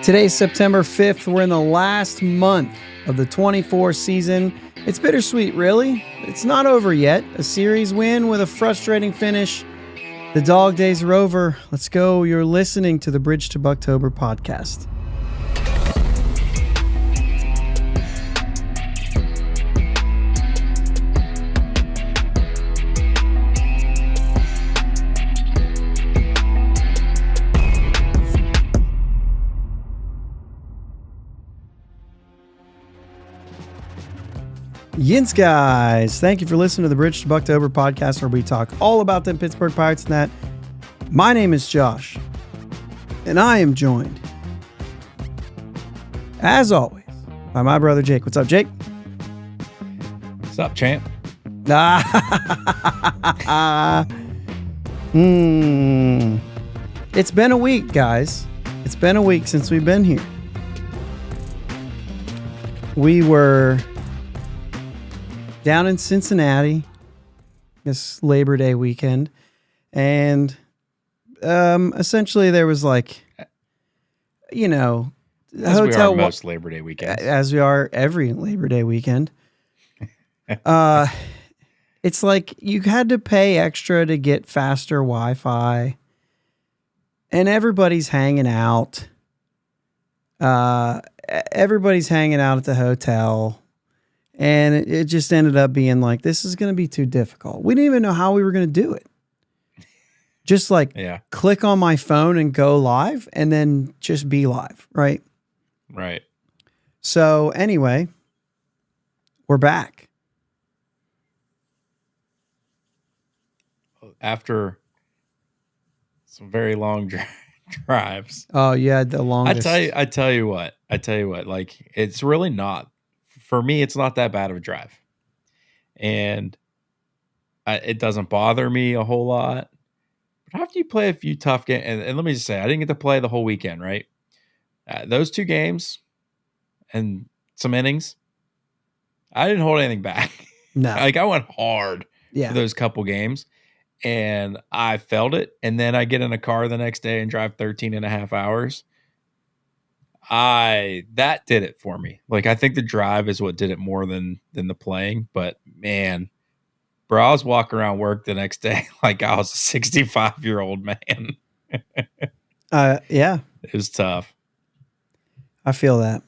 Today's September 5th. We're in the last month of the 24 season. It's bittersweet, really. It's not over yet. A series win with a frustrating finish. The dog days are over. Let's go. You're listening to the Bridge to Buctober podcast. Yins, guys. Thank you for listening to the Bridge to Buctober podcast, where we talk all about them Pittsburgh Pirates and that. My name is Josh, and I am joined, as always, by my brother Jake. What's up, Jake? What's up, champ? It's been a week, guys. It's been a week since we've been here. We were down in Cincinnati this Labor Day weekend, and essentially there was like, you know, as hotel we are most Labor Day weekends, as we are every Labor Day weekend. It's like you had to pay extra to get faster Wi-Fi, and everybody's hanging out. Everybody's hanging out at the hotel. And it just ended up being like, this is going to be too difficult. We didn't even know how we were going to do it. Just like click on my phone and go live and then just be live, right? Right. So anyway, we're back. After some very long drives. Oh, yeah, the longest. I tell you what, like, it's really not. For me, it's not that bad of a drive, and it doesn't bother me a whole lot. But after you play a few tough games, and let me just say, I didn't get to play the whole weekend, right? Those two games and some innings, I didn't hold anything back. No, like I went hard for those couple games, and I felt it. And then I get in a car the next day and drive 13 and a half hours. That did it for me. Like, I think the drive is what did it more than the playing. But man, bro, I was walking around work the next day like I was a 65-year-old man. Yeah, it was tough. I feel that.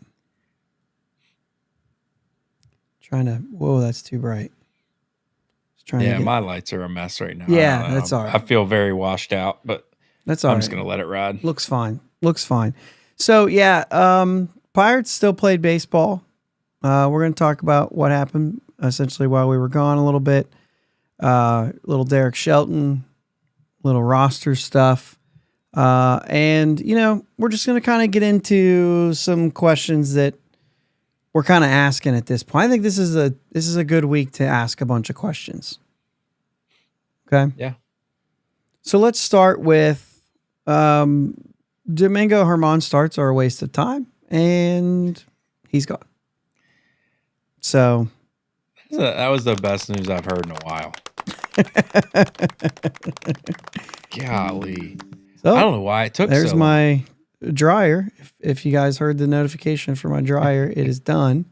Whoa, that's too bright. My lights are a mess right now. Yeah, that's all right. I feel very washed out, but that's all right. I'm just gonna let it ride. Looks fine. So, Pirates still played baseball. We're going to talk about what happened essentially while we were gone a little bit. Little Derek Shelton, little roster stuff. And, we're just going to kind of get into some questions that we're kind of asking at this point. I think this is a good week to ask a bunch of questions. Okay? Yeah. So let's start with Domingo Germán starts are a waste of time, and he's gone. So that was the best news I've heard in a while. Golly. So, I don't know why it took so long. There's my dryer. If you guys heard the notification for my dryer, it is done.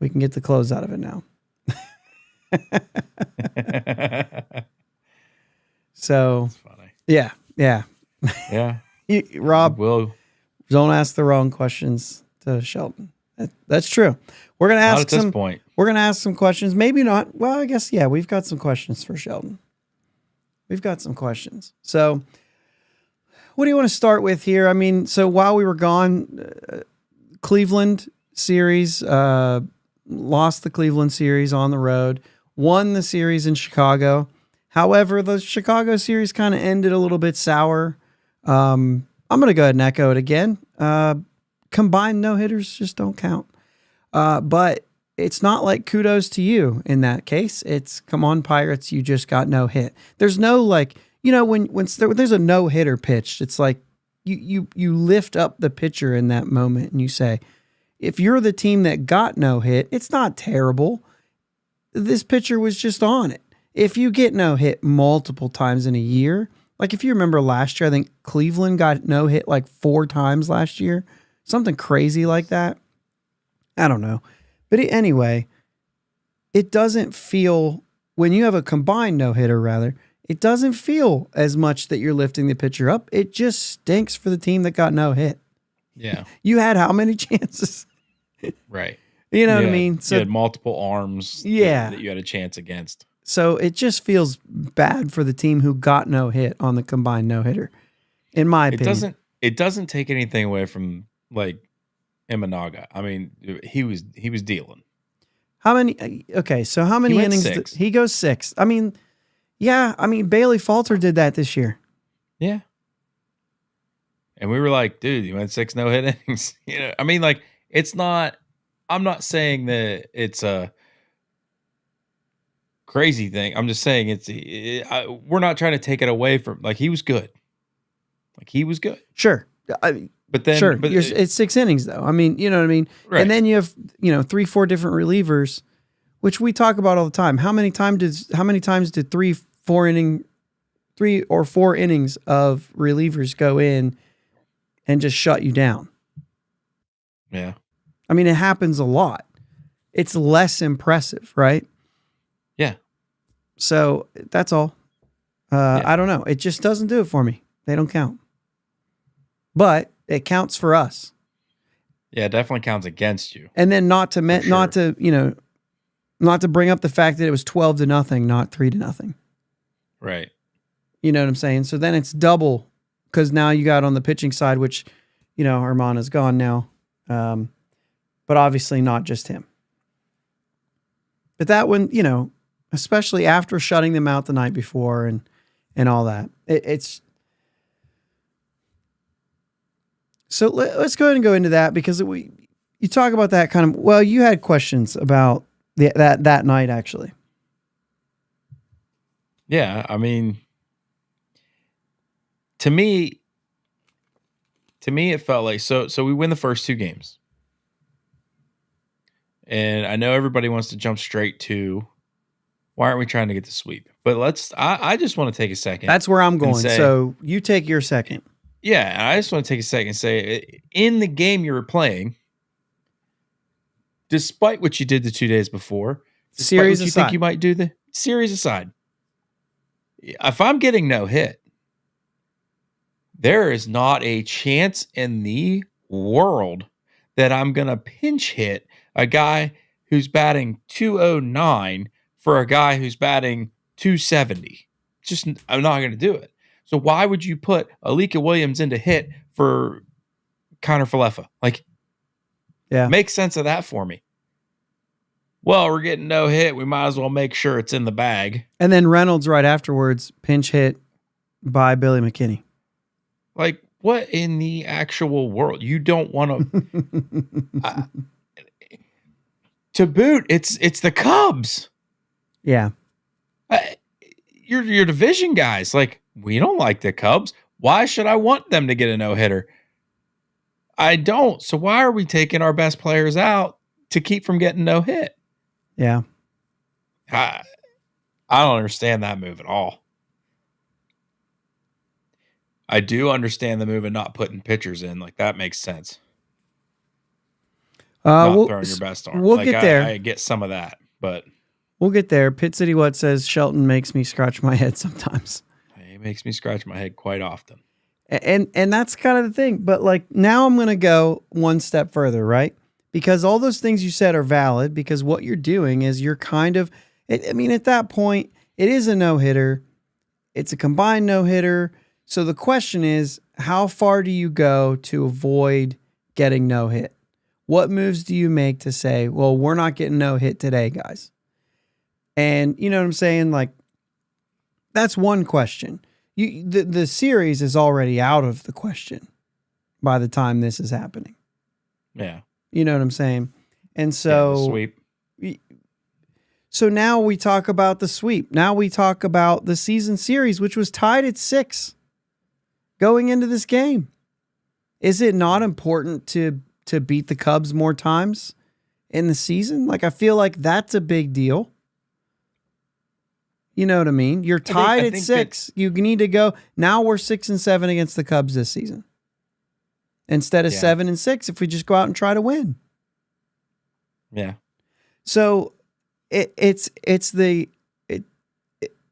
We can get the clothes out of it now. So, that's funny. Yeah. Yeah. Rob, don't ask the wrong questions to Shelton. That's true. We're gonna ask at this point. We're gonna ask some questions. Maybe not. Well, I guess we've got some questions for Shelton. We've got some questions. So, what do you want to start with here? I mean, so while we were gone, Cleveland series lost the Cleveland series on the road, won the series in Chicago. However, the Chicago series kind of ended a little bit sour. I'm going to go ahead and echo it again. Combined no-hitters just don't count. But it's not like kudos to you in that case. It's, come on, Pirates, you just got no hit. There's no when there's a no-hitter pitched, it's like you lift up the pitcher in that moment and you say, if you're the team that got no hit, it's not terrible. This pitcher was just on it. If you get no hit multiple times in a year, like if you remember last year, I think Cleveland got no hit like 4 times last year. something crazy like that. I don't know. But anyway, it doesn't feel, when you have a combined no-hitter rather, it doesn't feel as much that you're lifting the pitcher up. It just stinks for the team that got no hit. Yeah. You had how many chances? Right. You know what I mean? So you had multiple arms yeah, that you had a chance against. So it just feels bad for the team who got no hit on the combined no-hitter, in my opinion. It doesn't take anything away from like Imanaga. I mean, he was dealing. How many? Okay, so how many innings? He goes 6. I mean, yeah. I mean, Bailey Falter did that this year. Yeah. And we were like, dude, you went 6 no-hit innings. You know, I mean, like, it's not. I'm not saying that it's a crazy thing. I'm just saying we're not trying to take it away from, like, he was good. Like, he was good. Sure. But then, sure, it's 6 innings though. I mean, you know what I mean? Right. And then you have, 3-4 different relievers, which we talk about all the time. How many times did 3 or 4 innings of relievers go in and just shut you down? Yeah. I mean, it happens a lot. It's less impressive, right? Yeah. So that's all. I don't know. It just doesn't do it for me. They don't count. But it counts for us. Yeah, it definitely counts against you. And then not to bring up the fact that it was 12-0, not 3-0. Right. You know what I'm saying? So then it's double, because now you got on the pitching side, which, Hermana's gone now. But obviously not just him. But that one, especially after shutting them out the night before and all that, it's. So let's go ahead and go into that, because you talk about that kind of, well, you had questions about that night actually. Yeah, I mean, to me it felt like so we win the first 2 games. And I know everybody wants to jump straight to, why aren't we trying to get the sweep? But I just want to take a second. That's where I'm going. So you take your second. Yeah, I just want to take a second and say, in the game you were playing, despite what you did the 2 days before, series what you aside, think you might do, the series aside, if I'm getting no hit, there is not a chance in the world that I'm going to pinch hit a guy who's batting 209 for a guy who's batting 270. I'm not going to do it. So why would you put Alika Williams into hit for Kiner-falefa? Like, make sense of that for me. Well, we're getting no hit. We might as well make sure it's in the bag. And then Reynolds right afterwards, pinch hit by Billy McKinney. Like, what in the actual world? You don't want to. To boot, it's the Cubs. Yeah. Your division guys, like, we don't like the Cubs. Why should I want them to get a no-hitter? I don't. So why are we taking our best players out to keep from getting no hit? Yeah. I don't understand that move at all. I do understand the move of not putting pitchers in. Like, that makes sense. Not throwing your best arm. We'll get there. I get some of that, but we'll get there. Pit City What says Shelton makes me scratch my head sometimes. He makes me scratch my head quite often. And that's kind of the thing. But like, now I'm going to go one step further, right? Because all those things you said are valid, because what you're doing is you're kind of, I mean, at that point, it is a no-hitter. It's a combined no-hitter. So the question is, how far do you go to avoid getting no hit? What moves do you make to say, well, we're not getting no hit today, guys? And you know what I'm saying? Like, that's one question. The series is already out of the question by the time this is happening. Yeah. You know what I'm saying? And so, the sweep. So now we talk about the sweep. Now we talk about the season series, which was tied at 6 going into this game. Is it not important to beat the Cubs more times in the season? Like, I feel like that's a big deal. You know what I mean? You're tied at 6. You need to go. Now we're 6-7 against the Cubs this season. instead of Yeah. 7-6 if we just go out and try to win. Yeah. So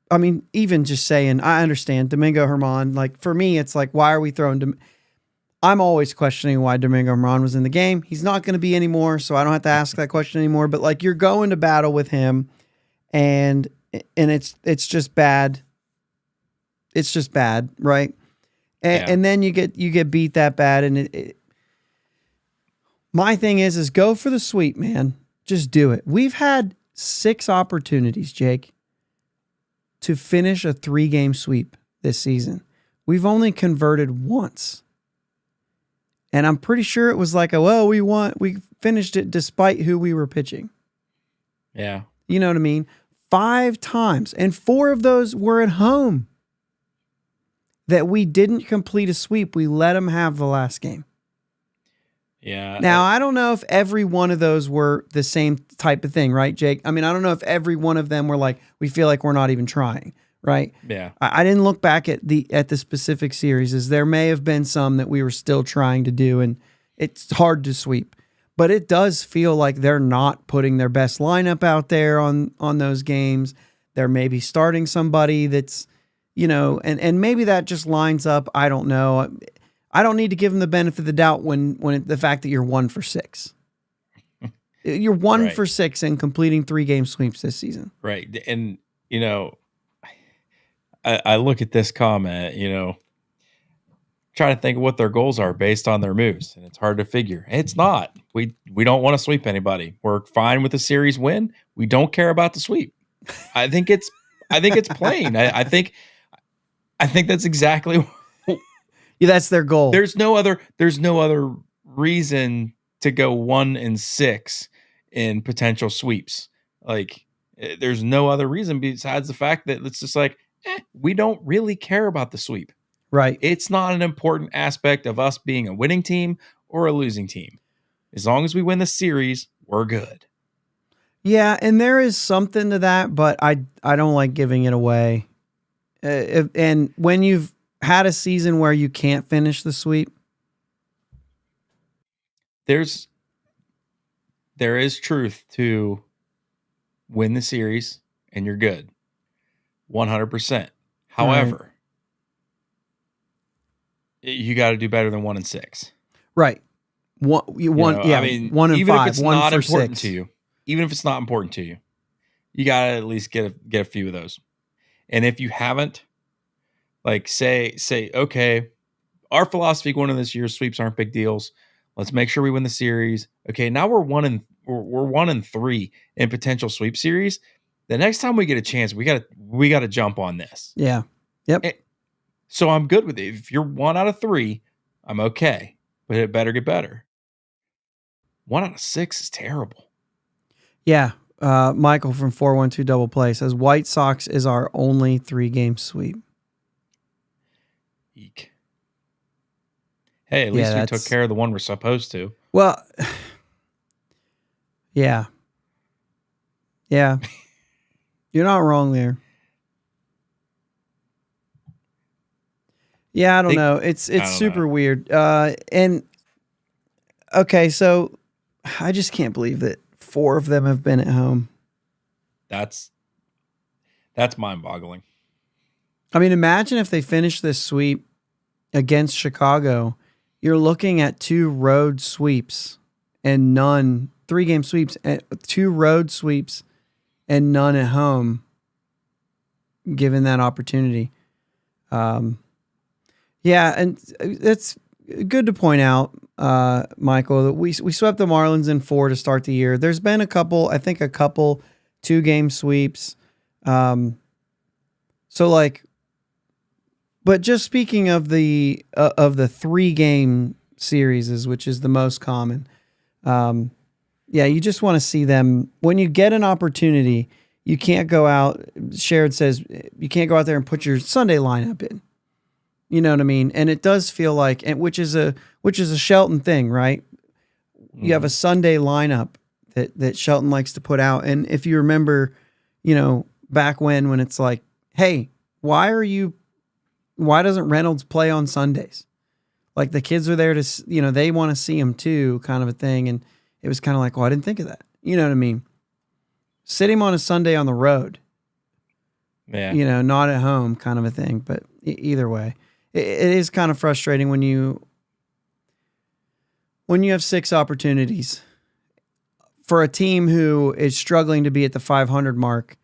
I mean, even just saying, I understand Domingo Herman. Like for me, it's like, why are we throwing? I'm always questioning why Domingo Herman was in the game. He's not going to be anymore, so I don't have to ask that question anymore. But like, you're going to battle with him, and it's just bad. It's just bad, right? And then you get beat that bad, and my thing is go for the sweep, man. Just do it. We've had 6 opportunities, Jake, to finish a 3-game sweep this season. We've only converted once. And I'm pretty sure it was like, we finished it despite who we were pitching. Yeah. You know what I mean? 5 times. And 4 of those were at home that we didn't complete a sweep. We let them have the last game. Yeah. Now, I don't know if every one of those were the same type of thing, right, Jake? I mean, I don't know if every one of them were like, we feel like we're not even trying, right? Yeah. I didn't look back at the specific series, as there may have been some that we were still trying to do, and it's hard to sweep. But it does feel like they're not putting their best lineup out there on those games. They're maybe starting somebody that's, and maybe that just lines up. I don't know. I don't need to give them the benefit of the doubt when the fact that you're 1 for 6. You're 1 Right. for 6 in completing 3-game sweeps this season. Right. And, I look at this comment, try to think of what their goals are based on their moves. And it's hard to figure. It's not. We don't want to sweep anybody. We're fine with the series win. We don't care about the sweep. I think it's plain. I think that's exactly Yeah, that's their goal. There's no other reason to go 1-6 in potential sweeps. Like, there's no other reason besides the fact that it's just like, we don't really care about the sweep. Right. It's not an important aspect of us being a winning team or a losing team. As long as we win the series, we're good. Yeah, and there is something to that, but I don't like giving it away. And when you've had a season where you can't finish the sweep, there is truth to win the series and you're good. 100%. However, you got to do better than 1-6. Right. One I mean, 1 and even 5, if it's 1 not for important 6. to you, even if it's not important to you, you got to at least get a few of those. And if you haven't, like say, okay, our philosophy going into this year, sweeps aren't big deals. Let's make sure we win the series. Okay, now we're 1-3 in potential sweep series. The next time we get a chance, we got to jump on this. Yeah. Yep. So I'm good with it. If you're 1 out of 3, I'm okay, but it better get better. 1 out of 6 is terrible. Yeah. Michael from 412 Double Play says White Sox is our only 3-game sweep. Eek. Hey, at least we took care of the one we're supposed to. Well, yeah. Yeah. You're not wrong there. Yeah, I don't know. It's super weird. And okay, so I just can't believe that 4 of them have been at home. That's mind-boggling. I mean, imagine if they finish this sweep against Chicago. You're looking at 2 road sweeps and none, 3-game sweeps, and 2 road sweeps and none at home, given that opportunity. Yeah, and it's good to point out, Michael, that we swept the Marlins in 4 to start the year. There's been a couple 2-game sweeps. So like, but just speaking of the 3-game series, which is the most common. Yeah, you just want to see them when you get an opportunity. You can't go out. Sherrod says you can't go out there and put your Sunday lineup in. You know what I mean? And it does feel like, and which is a Shelton thing, right? You have a Sunday lineup that Shelton likes to put out. And if you remember, back when it's like, hey, why doesn't Reynolds play on Sundays? Like the kids are there to, they want to see him too, kind of a thing. And it was kind of like, well, I didn't think of that. You know what I mean? Sit him on a Sunday on the road. Yeah. Not at home, kind of a thing. But either way, it is kind of frustrating when you have 6 opportunities for a team who is struggling to be at the 500 mark.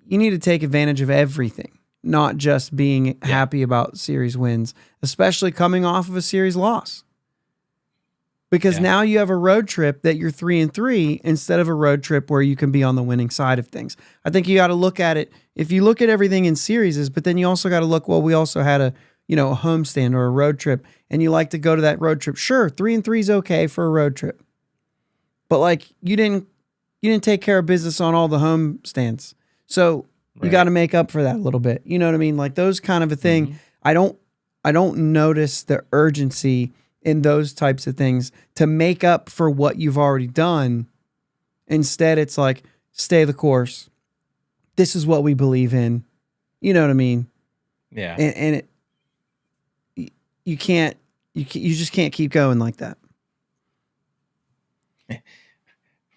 You need to take advantage of everything, not just being happy about series wins, especially coming off of a series loss. Because now you have a road trip that you're 3-3 instead of a road trip where you can be on the winning side of things. I think you got to look at it. If you look at everything in series, but then you also got to look, well, we also had a homestand or a road trip, and you like to go to that road trip. Sure, 3-3 is okay for a road trip. But like you didn't take care of business on all the home stands. So you got to make up for that a little bit. You know what I mean? Like those kind of a thing. Mm-hmm. I don't notice the urgency in those types of things to make up for what you've already done. Instead, it's like, stay the course. This is what we believe in. You know what I mean? Yeah. And you just can't keep going like that.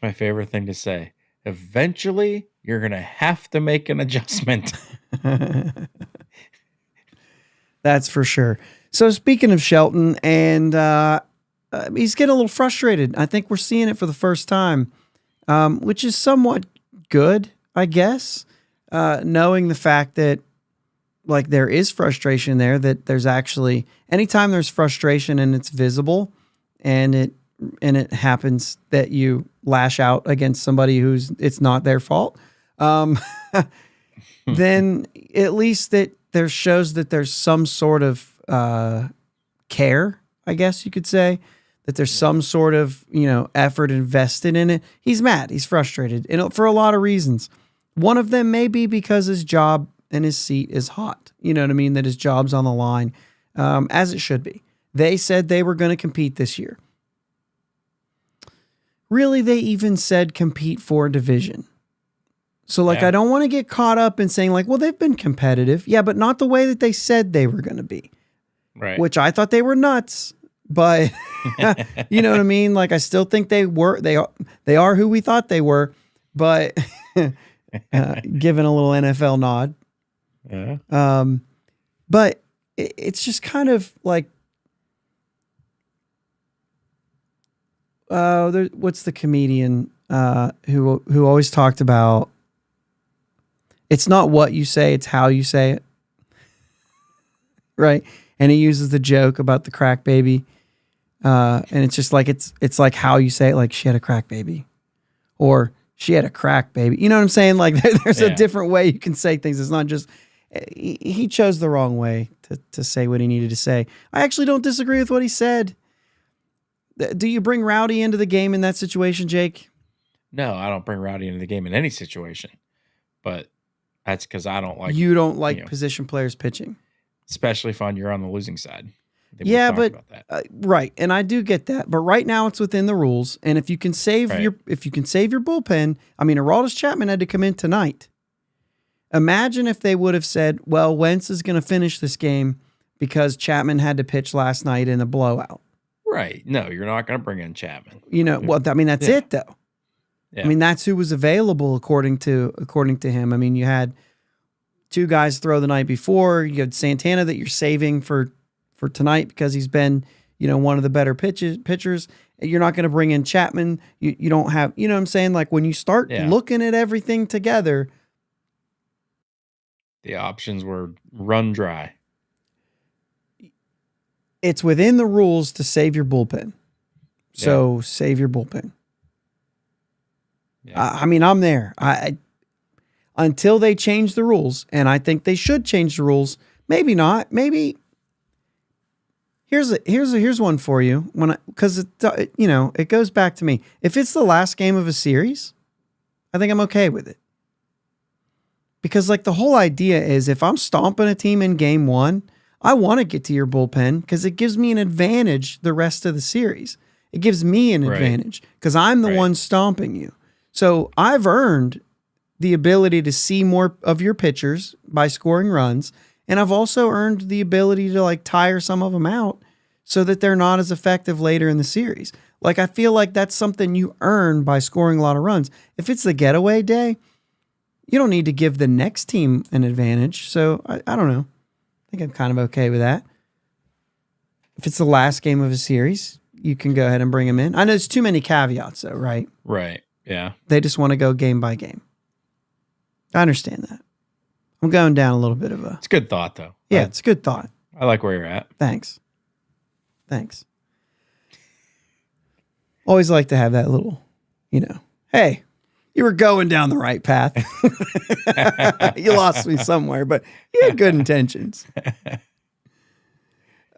My favorite thing to say. Eventually, you're going to have to make an adjustment. That's for sure. So speaking of Shelton, and he's getting a little frustrated. I think we're seeing it for the first time, which is somewhat good, I guess, knowing the fact that like there is frustration there, that there's actually, anytime there's frustration and it's visible and it happens that you lash out against somebody it's not their fault, then at least that there shows that there's some sort of care, I guess you could say, that there's some sort of, effort invested in it. He's mad. He's frustrated, and for a lot of reasons. One of them may be because his job and his seat is hot. You know what I mean? That his job's on the line, as it should be. They said they were going to compete this year. Really, they even said compete for a division. So, I don't want to get caught up in saying, well, they've been competitive. Yeah, but not the way that they said they were going to be. Right. Which I thought they were nuts. But, you know what I mean? Like, I still think they are who we thought they were. But, given a little NFL nod. Yeah. But it's just kind of like, what's the comedian who always talked about, it's not what you say, it's how you say it. Right? And he uses the joke about the crack baby. And it's just like, it's like how you say it, like she had a crack baby. Or she had a crack baby. You know what I'm saying? Like there's a different way you can say things. It's not just, he chose the wrong way to say what he needed to say. I actually don't disagree with what he said. Do you bring Rowdy into the game in that situation, Jake? No, I don't bring Rowdy into the game in any situation. But that's because I don't like... You don't like position players pitching. Especially if you're on the losing side. Yeah, but right, and I do get that. But right now, it's within the rules, and if you can save your bullpen, I mean, Aroldis Chapman had to come in tonight. Imagine if they would have said, "Well, Wentz is going to finish this game because Chapman had to pitch last night in a blowout." Right? No, you're not going to bring in Chapman. Well, I mean, that's it though. Yeah. I mean, that's who was available according to him. I mean, you had 2 guys throw the night before. You had Santana that you're saving for tonight because he's been, one of the better pitchers. You're not going to bring in Chapman. You don't have, you know what I'm saying? Like when you start looking at everything together. The options were run dry. It's within the rules to save your bullpen. So save your bullpen. Yeah. I mean, I'm there. Until they change the rules, and I think they should change the rules. Maybe not. Maybe. Here's one for you. Because it goes back to me. If it's the last game of a series, I think I'm okay with it. Because the whole idea is if I'm stomping a team in game 1, I want to get to your bullpen because it gives me an advantage the rest of the series. It gives me an advantage because I'm the one stomping you. So I've earned the ability to see more of your pitchers by scoring runs. And I've also earned the ability to tire some of them out so that they're not as effective later in the series. Like, I feel like that's something you earn by scoring a lot of runs. If it's the getaway day, you don't need to give the next team an advantage. So I don't know. I think I'm kind of okay with that. If it's the last game of a series, you can go ahead and bring them in. I know there's too many caveats though, right? Right. Yeah. They just want to go game by game. I understand that. I'm going down a little bit of a... It's a good thought, though. Yeah, it's a good thought. I like where you're at. Thanks. Always like to have that little, hey, you were going down the right path. You lost me somewhere, but you had good intentions.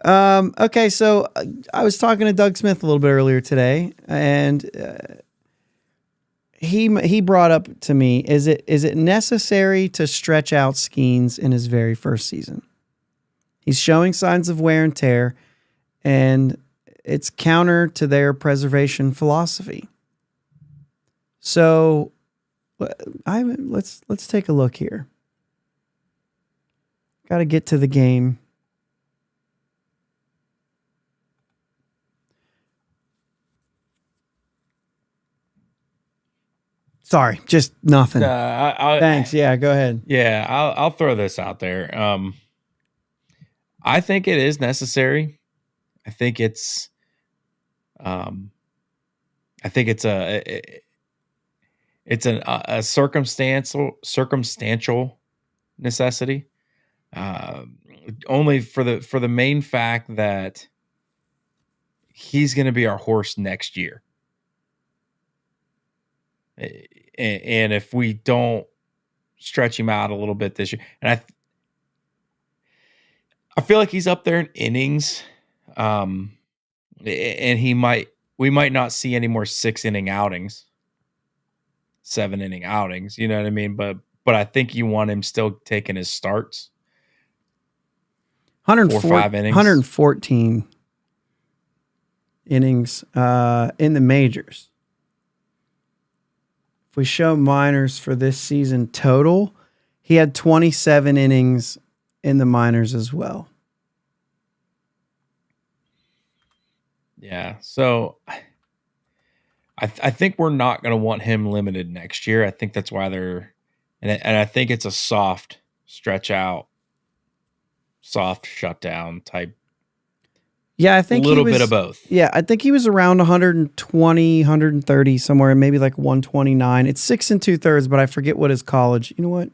Okay, so I was talking to Doug Smith a little bit earlier today, and he brought up to me, is it necessary to stretch out Skeens in his very first season? He's showing signs of wear and tear, and it's counter to their preservation philosophy. So let's take a look here. Got to get to the game. Sorry, just nothing. Thanks. Yeah, go ahead. Yeah, I'll throw this out there. I think it is necessary. I think it's a circumstantial necessity. Only for the main fact that he's going to be our horse next year. And if we don't stretch him out a little bit this year, and I feel like he's up there in innings, and we might not see any more 6-inning outings, 7-inning outings. You know what I mean? But I think you want him still taking his starts. 4 or 5 innings, 114 innings in the majors. If we show minors for this season total, he had 27 innings in the minors as well. Yeah, so I think we're not going to want him limited next year. I think that's why and I think it's a soft stretch out, soft shutdown type. Yeah, I think a little bit of both. Yeah, I think he was around 120, 130 somewhere, maybe like 129. It's 6 2/3, but I forget what his college. You know what?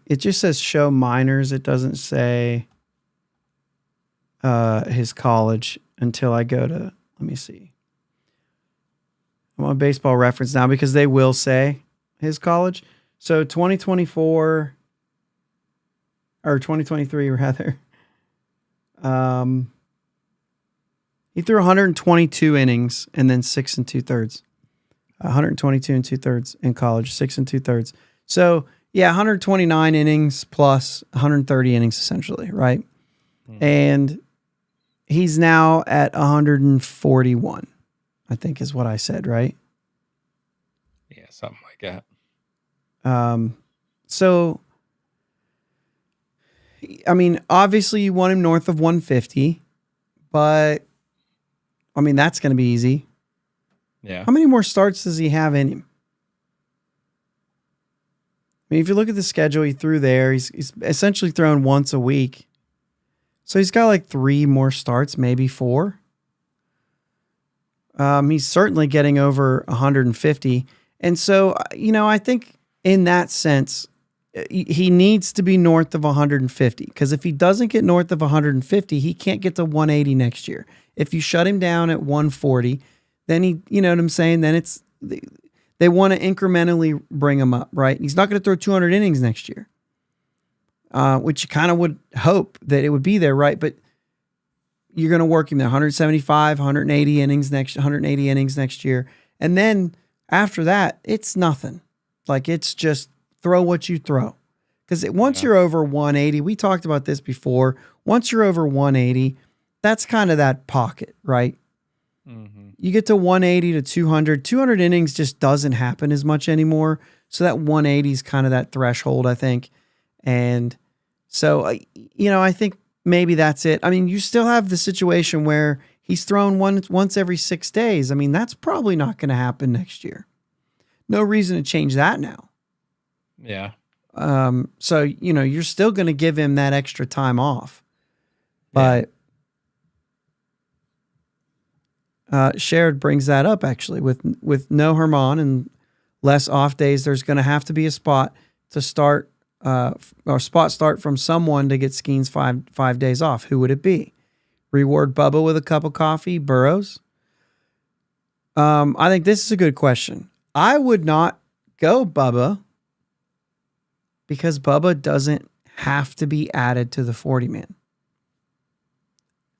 It just says show minors. It doesn't say his college until I go to, let me see. I'm on Baseball Reference now because they will say his college. So 2024 or 2023 rather. He threw 122 innings and then 6 2/3. 122 2/3 in college, 6 2/3. So yeah, 129 innings plus 130 innings essentially, right? Mm-hmm. And he's now at 141, I think is what I said, right? Yeah, something like that. So, I mean, obviously you want him north of 150, but I mean, that's going to be easy. Yeah. How many more starts does he have in him? I mean, if you look at the schedule he threw there, he's essentially thrown once a week. So he's got like 3 more starts, maybe 4. He's certainly getting over 150. And so, I think in that sense, he needs to be north of 150. Because if he doesn't get north of 150, he can't get to 180 next year. If you shut him down at 140, then you know what I'm saying? Then they want to incrementally bring him up, right? He's not going to throw 200 innings next year, which you kind of would hope that it would be there, right? But you're going to work him there 175, 180 innings next year. And then after that, it's nothing. Like, it's just throw what you throw. Because once you're over 180, we talked about this before. Once you're over 180, that's kind of that pocket, right? Mm-hmm. You get to 180 to 200. 200 innings just doesn't happen as much anymore. So that 180 is kind of that threshold, I think. And so, I think maybe that's it. I mean, you still have the situation where he's thrown once every 6 days. I mean, that's probably not going to happen next year. No reason to change that now. Yeah. So, you're still going to give him that extra time off. But Sherrod brings that up, actually. With no Herman and less off days, there's going to have to be a spot to start, or spot start from someone to get Skeens 5 days off. Who would it be? Reward Bubba with a cup of coffee? Burrows? I think this is a good question. I would not go Bubba because Bubba doesn't have to be added to the 40-man.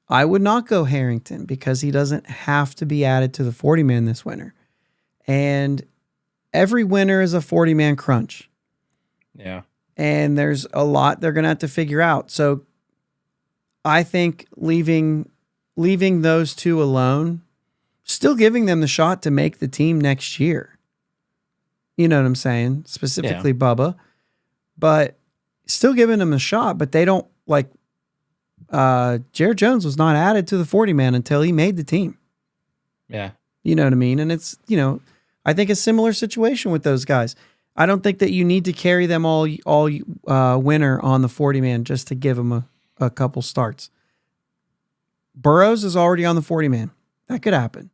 I would not go Harrington because he doesn't have to be added to the 40-man this winter. And every winter is a 40-man crunch. Yeah. And there's a lot they're going to have to figure out. So I think leaving those two alone, still giving them the shot to make the team next year. You know what I'm saying? Specifically Bubba. But still giving them a shot, but they don't like Jared Jones was not added to the 40-man until he made the team. Yeah. You know what I mean? And it's, I think a similar situation with those guys. I don't think that you need to carry them all winter on the 40-man just to give them a couple starts. Burrows is already on the 40-man. That could happen.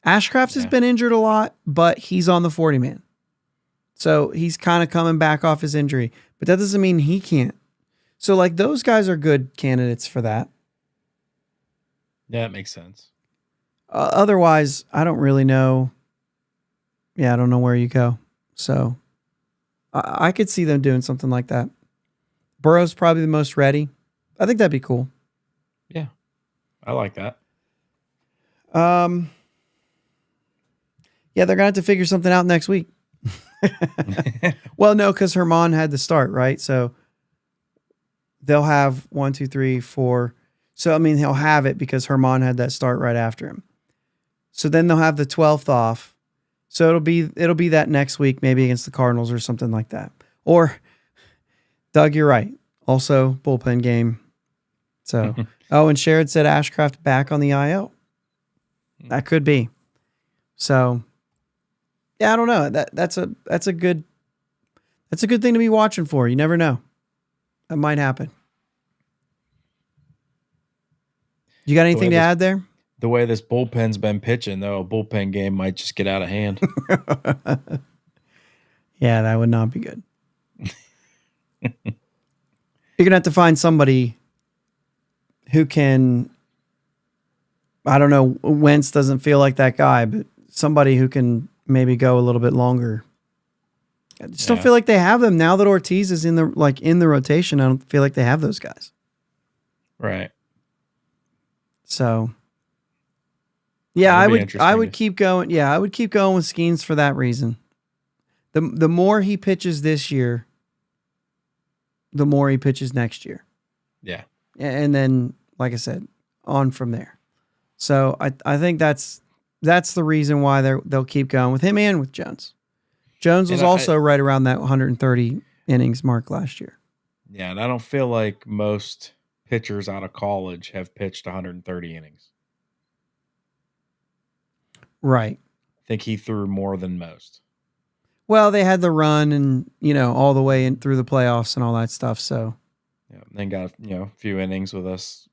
Ashcraft has been injured a lot, but he's on the 40-man. So he's kind of coming back off his injury, but that doesn't mean he can't. So like those guys are good candidates for that. Yeah, that makes sense. Otherwise, I don't really know. Yeah, I don't know where you go. So I could see them doing something like that. Burrow's probably the most ready. I think that'd be cool. Yeah, I like that. Yeah, they're going to have to figure something out next week. Well, no, because Herman had to start, right? So they'll have 1, 2, 3, 4. So, I mean, he'll have it because Herman had that start right after him. So then they'll have the 12th off. So it'll be that next week, maybe against the Cardinals or something like that. Or, Doug, you're right. Also, bullpen game. So, and Sherrod said Ashcraft back on the IL. That could be. So, yeah, I don't know. That's a good thing to be watching for. You never know. That might happen. You got anything to add there? The way this bullpen's been pitching, though, a bullpen game might just get out of hand. Yeah, that would not be good. You're going to have to find somebody who can, I don't know, Wentz doesn't feel like that guy, but somebody who can maybe go a little bit longer. I just don't feel like they have them now that Ortiz is in the rotation. I don't feel like they have those guys. Right. So, yeah, I would keep going. Yeah, I would keep going with Skeens for that reason. The more he pitches this year, the more he pitches next year. Yeah. And then, like I said, on from there. So I think that's the reason why they'll keep going with him and with Jones. Jones was also right around that 130 innings mark last year. Yeah, and I don't feel like most pitchers out of college have pitched 130 innings. Right. I think he threw more than most. Well, they had the run and, all the way in through the playoffs and all that stuff. So, yeah, then got a few innings with us.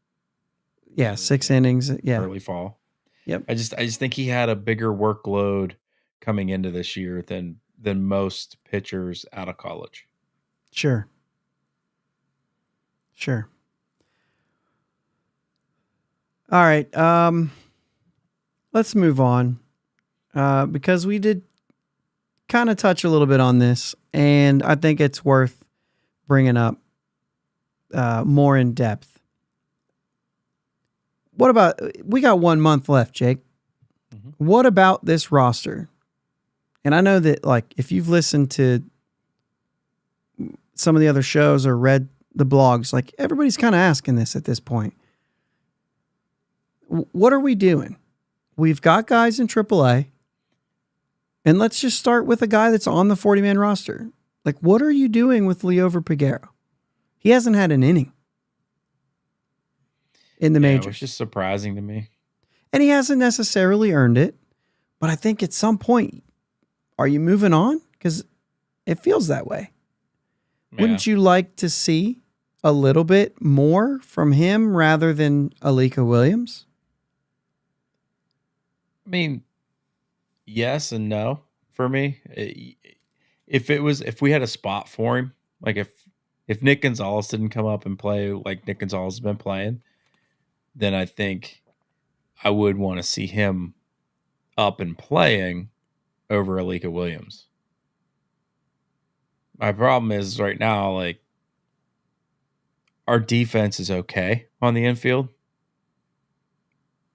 Yeah, 6 innings. Yeah, early fall. Yep. I just think he had a bigger workload coming into this year than most pitchers out of college. Sure. All right. Let's move on because we did kind of touch a little bit on this, and I think it's worth bringing up more in depth. What about, we got 1 month left, Jake. Mm-hmm. What about this roster? And I know that, like, if you've listened to some of the other shows or read the blogs, like, everybody's kind of asking this at this point. What are we doing? We've got guys in AAA, and let's just start with a guy that's on the 40-man roster. Like, what are you doing with Liover Peguero? He hasn't had an inning. in the majors. Which is surprising to me. And he hasn't necessarily earned it, but I think at some point, are you moving on? Because it feels that way. Yeah. Wouldn't you like to see a little bit more from him rather than Alika Williams? I mean, yes and no for me. If we had a spot for him, like if Nick Gonzalez didn't come up and play like Nick Gonzalez has been playing, then I think I would want to see him up and playing over Alika Williams. My problem is right now, like, our defense is okay on the infield.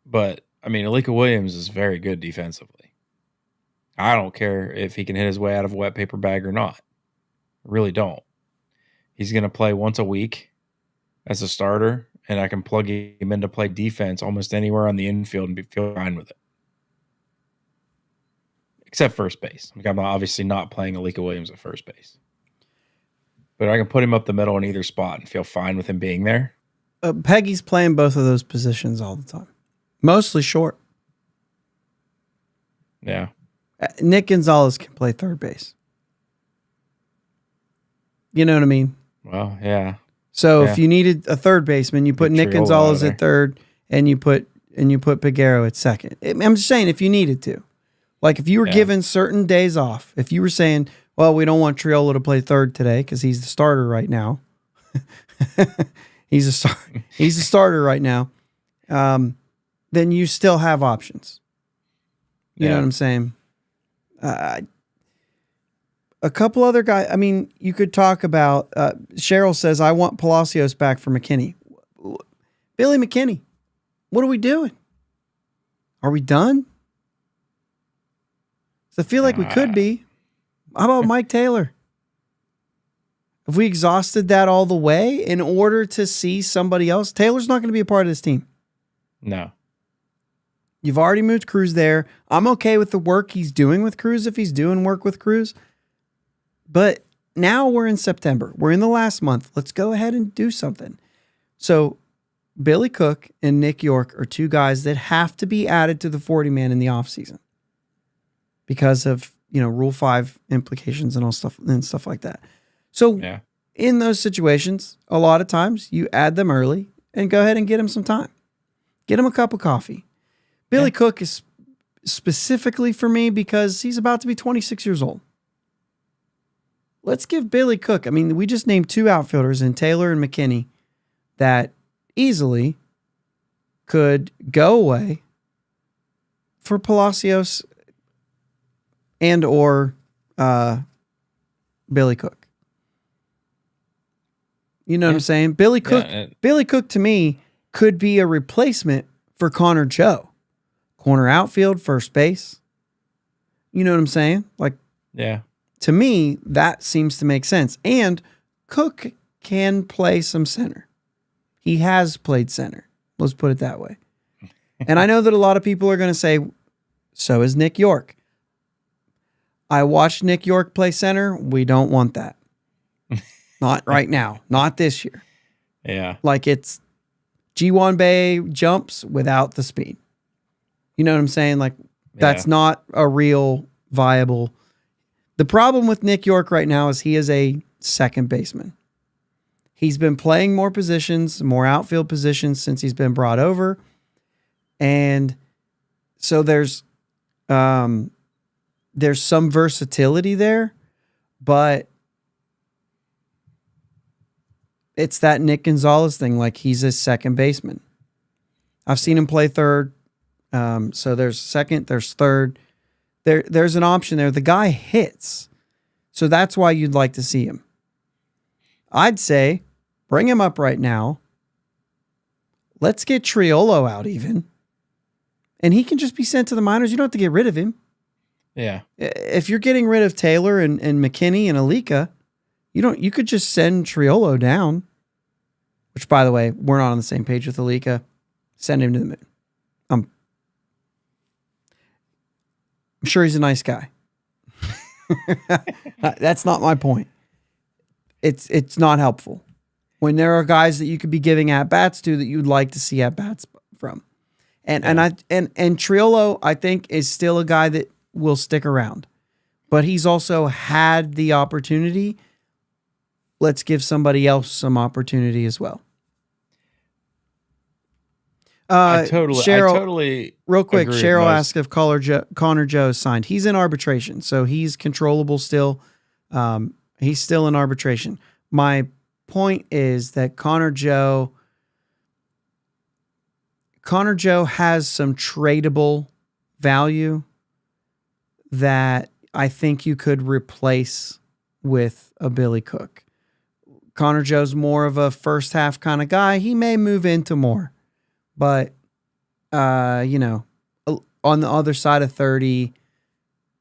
But, I mean, Alika Williams is very good defensively. I don't care if he can hit his way out of a wet paper bag or not. I really don't. He's going to play once a week as a starter, and I can plug him in to play defense almost anywhere on the infield and feel fine with it. Except first base. Like, I'm obviously not playing Alika Williams at first base. But I can put him up the middle in either spot and feel fine with him being there. Peggy's playing both of those positions all the time. Mostly short. Yeah. Nick Gonzalez can play third base. You know what I mean? Well, yeah. So if you needed a third baseman, you put Nick Gonzalez at third and you put Peguero at second. I'm just saying if you needed to. Like if you were given certain days off, if you were saying, well, we don't want Triolo to play third today because he's the starter right now. He's a starter right now. Then you still have options. You know what I'm saying? A couple other guys. I mean, you could talk about. Cheryl says, "I want Palacios back for McKinney." Billy McKinney, what are we doing? Are we done? So I feel like we could be. How about Mike Taylor? Have we exhausted that all the way in order to see somebody else? Taylor's not going to be a part of this team. No. You've already moved Cruz there. I'm okay with the work he's doing with Cruz if he's doing work with Cruz. But now we're in September. We're in the last month. Let's go ahead and do something. So Billy Cook and Nick York are two guys that have to be added to the 40-man in the offseason because of, Rule 5 implications and stuff like that. So in those situations, a lot of times you add them early and go ahead and get them some time. Get them a cup of coffee. Billy Cook is specifically for me because he's about to be 26 years old. Let's give Billy Cook, I mean, we just named two outfielders in Taylor and McKinney that easily could go away for Palacios and or Billy Cook. You know what I'm saying? Billy Cook to me could be a replacement for Connor Joe. Corner outfield, first base. You know what I'm saying? Like, to me, that seems to make sense. And Cook can play some center. He has played center. Let's put it that way. And I know that a lot of people are going to say, so is Nick York. I watched Nick York play center. We don't want that. Not right now. Not this year. Yeah. Like it's G1 Bay jumps without the speed. You know what I'm saying? Like that's not a real viable. The problem with Nick York right now is he is a second baseman. He's been playing more positions, more outfield positions since he's been brought over. And so there's some versatility there, but it's that Nick Gonzalez thing. Like he's a second baseman. I've seen him play third. So there's second, there's third. There's an option there. The guy hits. So that's why you'd like to see him. I'd say bring him up right now. Let's get Triolo out even. And he can just be sent to the minors. You don't have to get rid of him. Yeah. If you're getting rid of Taylor and McKinney and Alika, you could just send Triolo down. Which, by the way, we're not on the same page with Alika. Send him to the moon. I'm sure he's a nice guy. That's not my point. It's not helpful. when there are guys that you could be giving at bats to that you'd like to see at bats from. And Triolo, I think, is still a guy that will stick around. But he's also had the opportunity. Let's give somebody else some opportunity as well. I Cheryl, totally real quick, agree with Cheryl most. asked if Connor Joe is signed. He's in arbitration, so he's controllable still. He's still in arbitration. My point is that Connor Joe has some tradable value that I think you could replace with a Billy Cook. Connor Joe's more of a first half kind of guy. He may move into more, but on the other side of 30,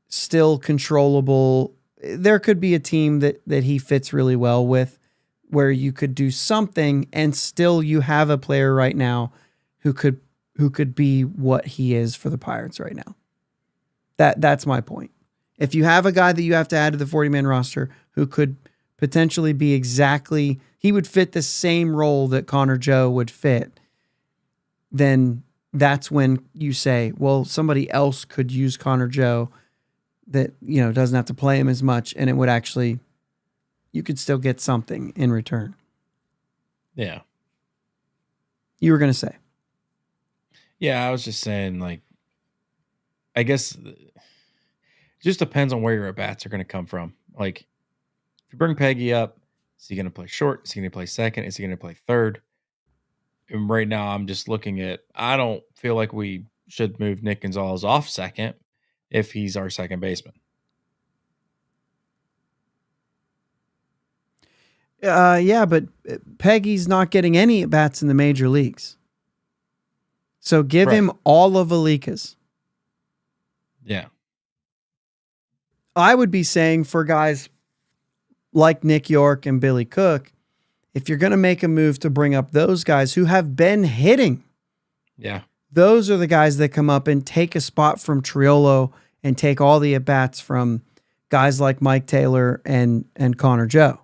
still controllable. There could be a team that he fits really well with, where you could do something and still you have a player right now who could be what he is for the Pirates right now. That's my point. If you have a guy that you have to add to the 40-man roster who could potentially be he would fit the same role that Connor Joe would fit, then that's when you say, well, somebody else could use Connor Joe that, doesn't have to play him as much, and it would actually, you could still get something in return. Yeah. You were going to say. Yeah, I was just saying, I guess it just depends on where your at-bats are going to come from. If you bring Peggy up, is he going to play short? Is he going to play second? Is he going to play third? And right now, I'm just looking at, I don't feel like we should move Nick Gonzalez off second if he's our second baseman. Yeah, but Peggy's not getting any at-bats in the major leagues. So give him all of Alika's. Yeah. I would be saying for guys like Nick York and Billy Cook, if you're going to make a move to bring up those guys who have been hitting, those are the guys that come up and take a spot from Triolo and take all the at-bats from guys like Mike Taylor and Connor Joe.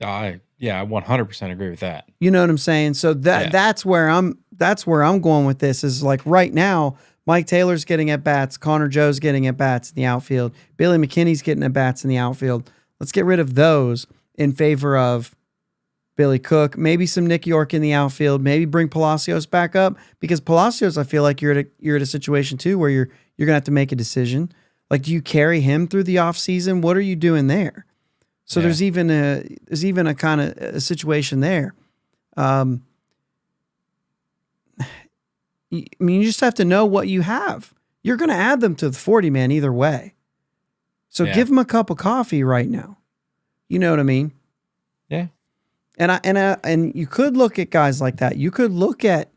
I 100% agree with that. You know what I'm saying? So that's where I'm going with this is right now, Mike Taylor's getting at-bats, Connor Joe's getting at-bats in the outfield, Billy McKinney's getting at-bats in the outfield. Let's get rid of those in favor of Billy Cook, maybe some Nick York in the outfield, maybe bring Palacios back up, because Palacios, I feel like you're at a situation too where you're going to have to make a decision. Do you carry him through the offseason? What are you doing there? So there's even a kind of a situation there. You just have to know what you have. You're going to add them to the 40-man either way. So give them a cup of coffee right now. You know what I mean? Yeah. And you could look at guys like that. You could look at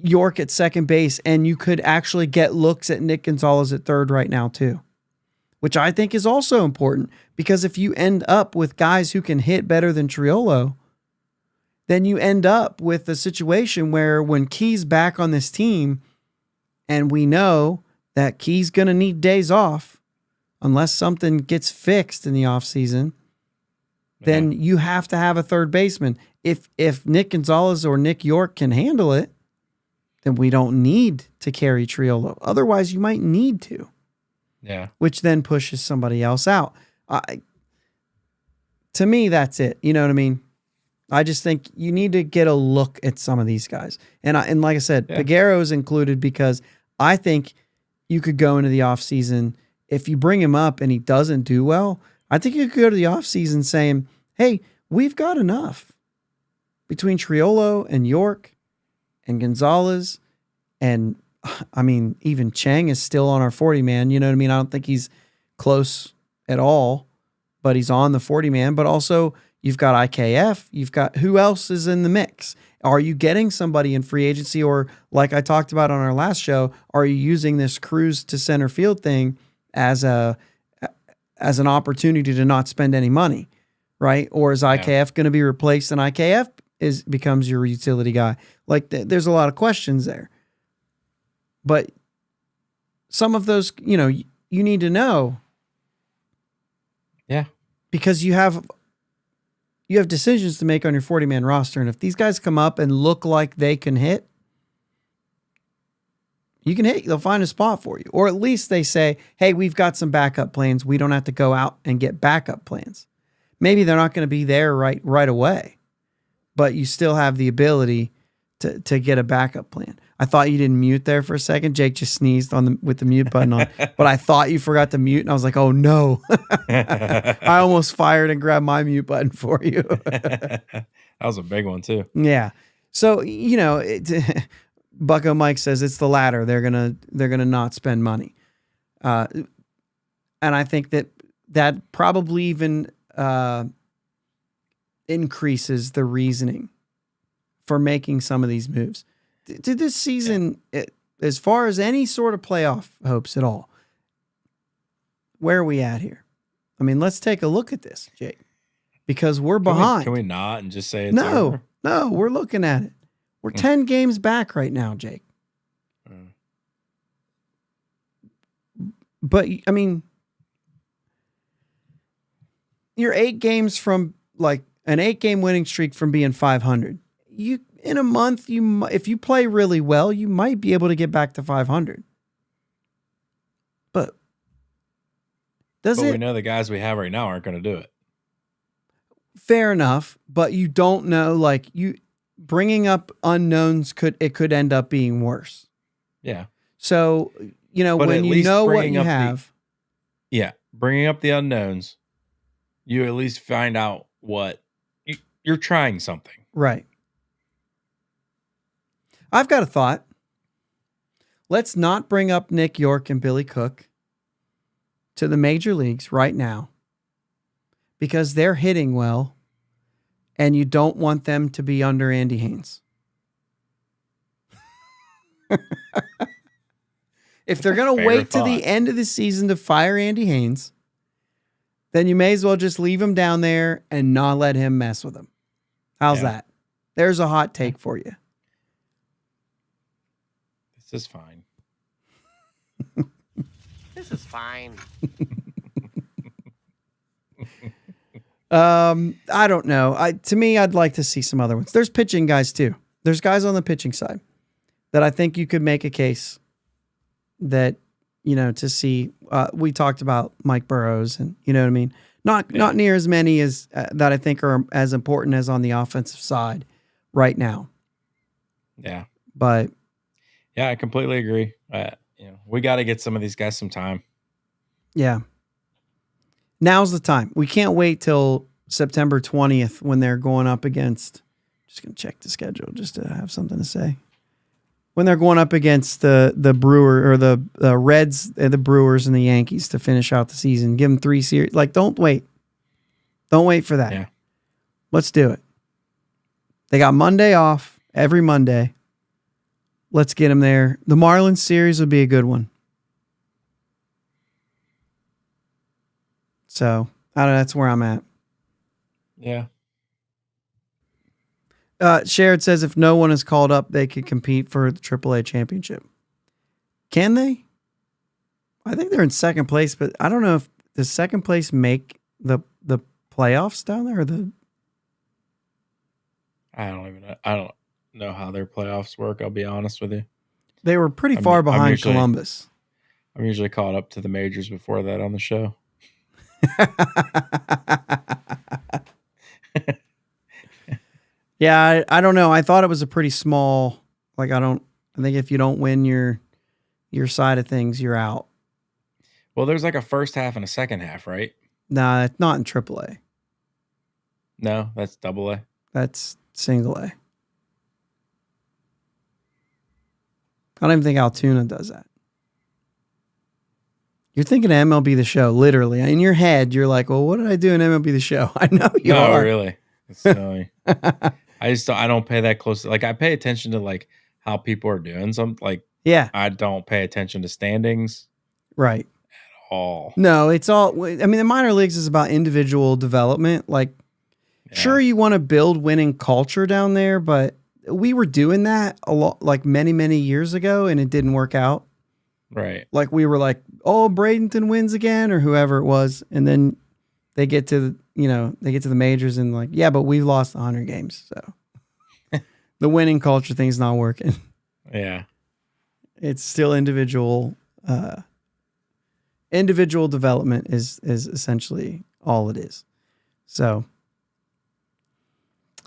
York at second base, and you could actually get looks at Nick Gonzalez at third right now too, which I think is also important, because if you end up with guys who can hit better than Triolo, then you end up with a situation where when Key's back on this team, and we know that Key's going to need days off unless something gets fixed in the offseason, then you have to have a third baseman. If Nick Gonzalez or Nick York can handle it, then we don't need to carry Triolo. Otherwise, you might need to. Yeah. Which then pushes somebody else out. To me, that's it. You know what I mean? I just think you need to get a look at some of these guys. And like I said, Peguero is included because I think you could go into the offseason, if you bring him up and he doesn't do well, I think you could go to the offseason saying, hey, we've got enough between Triolo and York and Gonzalez. And I mean, even Chang is still on our 40-man. You know what I mean? I don't think he's close at all, but he's on the 40-man. But also, you've got IKF. You've got who else is in the mix? Are you getting somebody in free agency? Or like I talked about on our last show, are you using this cruise to center field thing as an opportunity to not spend any money, right? Or is IKF going to be replaced and IKF becomes your utility guy? There's a lot of questions there. But some of those, you need to know. Yeah. Because you have you have decisions to make on your 40-man roster. And if these guys come up and look like they can hit, you can hit. They'll find a spot for you. Or at least they say, hey, we've got some backup plans. We don't have to go out and get backup plans. Maybe they're not going to be there right away, but you still have the ability to get a backup plan. I thought you didn't mute there for a second. Jake just sneezed with the mute button on, but I thought you forgot to mute, and I was like, oh no. I almost fired and grabbed my mute button for you. That was a big one too. Yeah. So, Bucko Mike says it's the latter. They're gonna not spend money. And I think that probably even increases the reasoning for making some of these moves. Did this season, as far as any sort of playoff hopes at all, where are we at here? I mean, let's take a look at this, Jake, because we're behind. Can we not and just say it's over? No, we're looking at it. We're 10 games back right now, Jake. But, I mean, you're 8 games from, like, an 8-game winning streak from being 500. In a month, if you play really well, you might be able to get back to 500. But we know the guys we have right now aren't going to do it. Fair enough, but you don't know. Like, you bringing up unknowns could end up being worse. Yeah. So when you know what you have. Bringing up the unknowns, you at least find out what you're trying something. Right. I've got a thought. Let's not bring up Nick York and Billy Cook to the major leagues right now because they're hitting well and you don't want them to be under Andy Haynes. If they're going to wait to the end of the season to fire Andy Haynes, then you may as well just leave him down there and not let him mess with him. How's that? There's a hot take for you. This is fine. This is fine. I don't know. To me, I'd like to see some other ones. There's pitching guys too. There's guys on the pitching side that I think you could make a case that, to see. We talked about Mike Burrows, and you know what I mean? Not near as many as that I think are as important as on the offensive side right now. Yeah. But yeah, I completely agree. We got to get some of these guys some time. Yeah. Now's the time. We can't wait till September 20th when they're going up against, just going to check the schedule just to have something to say. When they're going up against the Brewer or the Reds, the Brewers and the Yankees to finish out the season. Give them 3 series. Like, don't wait. Don't wait for that. Yeah. Let's do it. They got Monday off every Monday. Let's get them there. The Marlins series would be a good one. So, I don't know. That's where I'm at. Yeah. Sherrod says if no one is called up, they could compete for the AAA championship. Can they? I think they're in second place, but I don't know if does second place make the playoffs down there or the. I don't know how their playoffs work. I'll be honest with you. They were pretty far behind Columbus. I'm usually caught up to the majors before that on the show. Yeah, I don't know. I thought it was a pretty small. I think if you don't win your side of things, you're out. Well, there's like a first half and a second half, right? Nah, it's not in AAA. No, that's AA. That's single A. I don't even think Altoona does that. You're thinking of MLB The Show, literally. In your head, you're like, well, what did I do in MLB The Show? I know you are. No, really. It's silly. I don't pay that close. Like, I pay attention to, like, how people are doing something. Like, yeah. I don't pay attention to standings. Right. At all. No, it's all, I mean, the minor leagues is about individual development. Like, sure, you want to build winning culture down there, but we were doing that a lot, like many, many years ago, and it didn't work out. Right. Like, we were like, oh, Bradenton wins again, or whoever it was. And then they get to they get to the majors and like, yeah, but we've lost 100 games. So the winning culture thing's not working. Yeah. It's still individual development is essentially all it is. So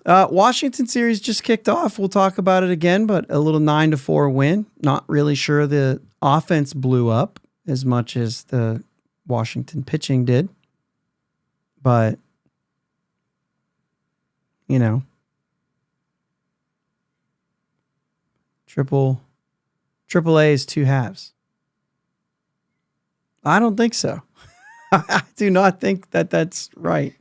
Washington series just kicked off. We'll talk about it again, but a little 9-4 win. Not really sure the offense blew up as much as the Washington pitching did. But, triple A is two halves. I don't think so. I do not think that that's right.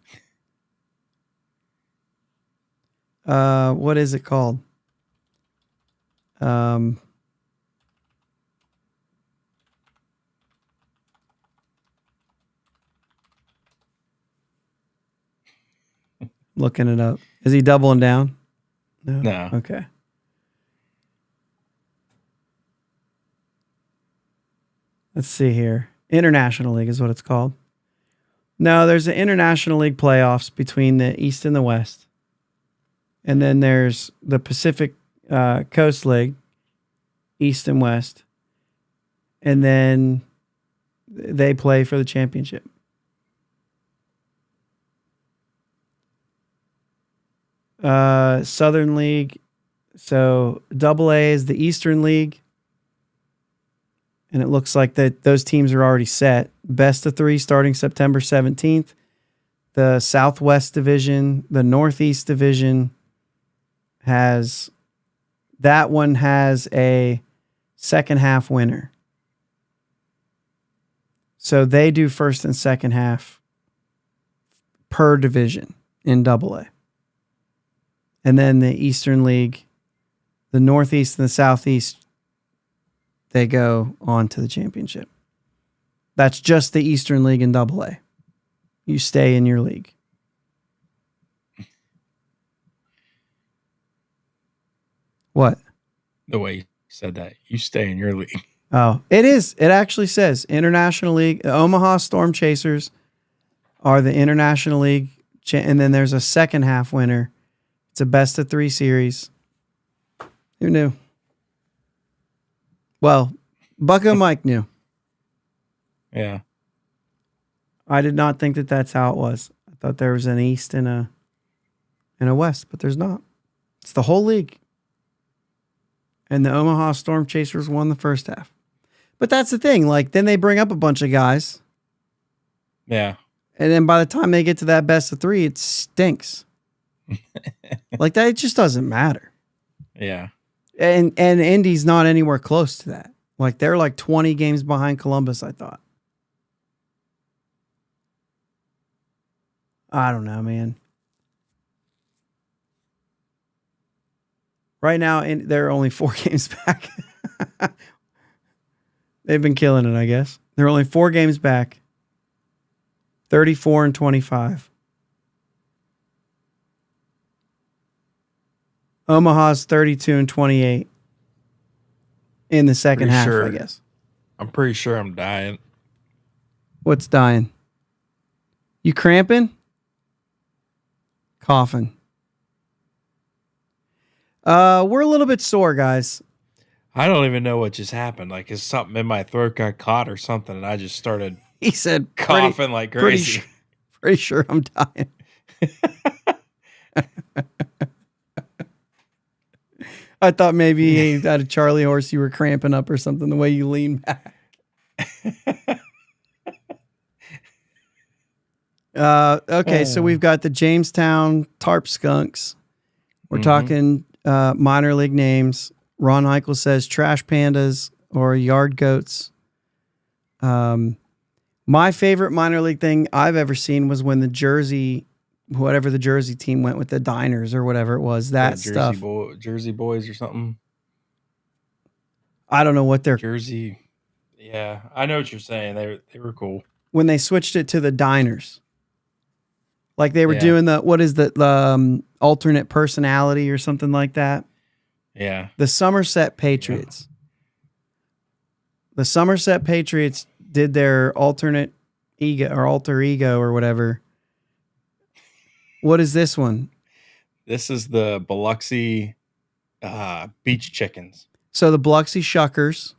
What is it called? Looking it up. Is he doubling down? No. Okay. Let's see here. International League is what it's called. No, there's an International League playoffs between the East and the West. And then there's the Pacific Coast League, East and West. And then they play for the championship. Southern League. So Double A is the Eastern League. And it looks like that those teams are already set. Best of 3 starting September 17th. The Southwest Division, the Northeast Division has a second half winner. So they do first and second half per division in Double A. And then the Eastern League, the Northeast and the Southeast, they go on to the championship. That's just the Eastern League in Double A. You stay in your league. What? The way you said that. You stay in your league. Oh, it is. It actually says International League. The Omaha Storm Chasers are the International League. And then there's a second half winner. It's a best of 3 series. Who knew? Well, Bucko Mike knew. Yeah. I did not think that that's how it was. I thought there was an East and a West, but there's not. It's the whole league. And the Omaha Storm Chasers won the first half. But that's the thing. Like, then they bring up a bunch of guys. Yeah. And then by the time they get to that best of 3, it stinks. Like, that, it just doesn't matter. Yeah. And Indy's not anywhere close to that. Like, they're like 20 games behind Columbus, I thought. I don't know, man. Right now, they're only 4 games back. They've been killing it, I guess. They're only 4 games back. 34-25. Omaha's 32-28 in the second half, I guess. I'm pretty sure I'm dying. What's dying? You cramping? Coughing. We're a little bit sore, guys. I don't even know what just happened. Like, is something in my throat got caught or something, and I just started He said coughing like crazy. Pretty sure I'm dying. I thought maybe out of Charlie horse you were cramping up or something, the way you lean back. Okay, so we've got the Jamestown Tarp Skunks. We're talking minor league names. Ron Heichel says Trash Pandas or Yard Goats. My favorite minor league thing I've ever seen was when the Jersey team went with the Diners or whatever it was. That stuff. Jersey Boys or something. I don't know what they're... Jersey. Yeah, I know what you're saying. They were cool. When they switched it to the Diners. Like they were doing the alternate personality or something like that. Yeah. The Somerset Patriots. Yeah. The Somerset Patriots did their alternate ego or alter ego or whatever What is this one? This is the Biloxi beach chickens. So the Biloxi Shuckers,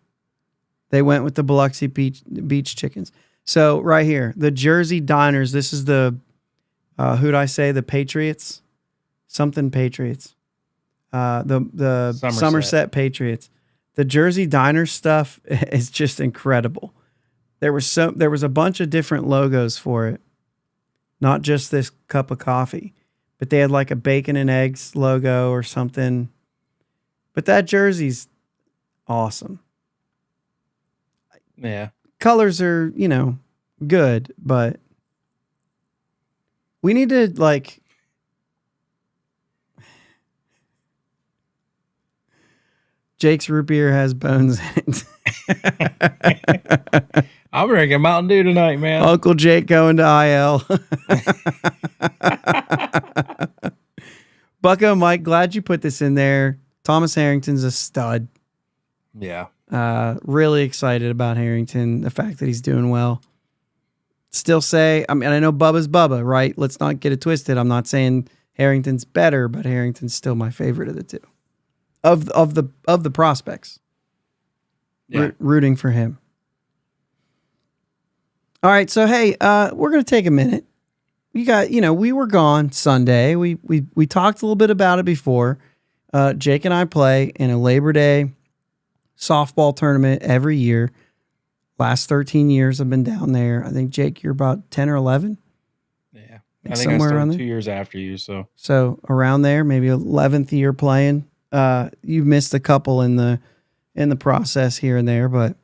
they went with the Biloxi beach chickens. So right here, the Jersey Diners. This is the who'd I say? The Patriots, something Patriots. The Somerset Patriots. The Jersey Diner stuff is just incredible. There was a bunch of different logos for it, not just this cup of coffee, but they had like a bacon and eggs logo or something. But that jersey's awesome. Yeah. Colors are, good, but we need to like Jake's root beer has bones in it. I'm drinking Mountain Dew tonight, man. Uncle Jake going to IL. Bucko, Mike, glad you put this in there. Thomas Harrington's a stud. Yeah. Really excited about Harrington, the fact that he's doing well. Still say, I know Bubba's Bubba, right? Let's not get it twisted. I'm not saying Harrington's better, but Harrington's still my favorite of the two. Of the prospects. Yeah. Rooting for him. All right, so hey, we're gonna take a minute. We were gone Sunday. We talked a little bit about it before. Jake and I play in a Labor Day softball tournament every year. Last 13 years I've been down there. I think, Jake, you're about 10 or 11. Yeah. I think somewhere I around started there. 2 years after you. So around there, maybe 11th year playing. You missed a couple in the process here and there, but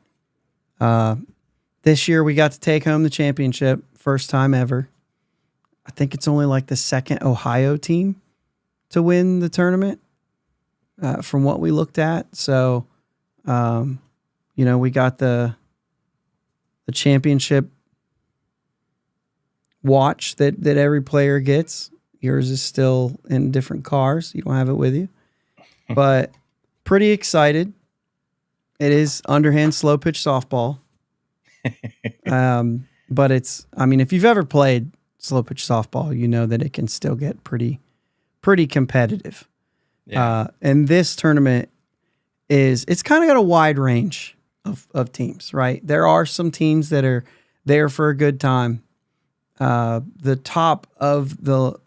this year we got to take home the championship, first time ever. I think it's only like the second Ohio team to win the tournament, from what we looked at. So, we got the championship watch that every player gets. Yours is still in different cars. You don't have it with you. But pretty excited. It is underhand slow pitch softball. But if you've ever played slow pitch softball, you know that it can still get pretty competitive. Yeah. And this tournament it's kind of got a wide range of teams, right? There are some teams that are there for a good time. The top of the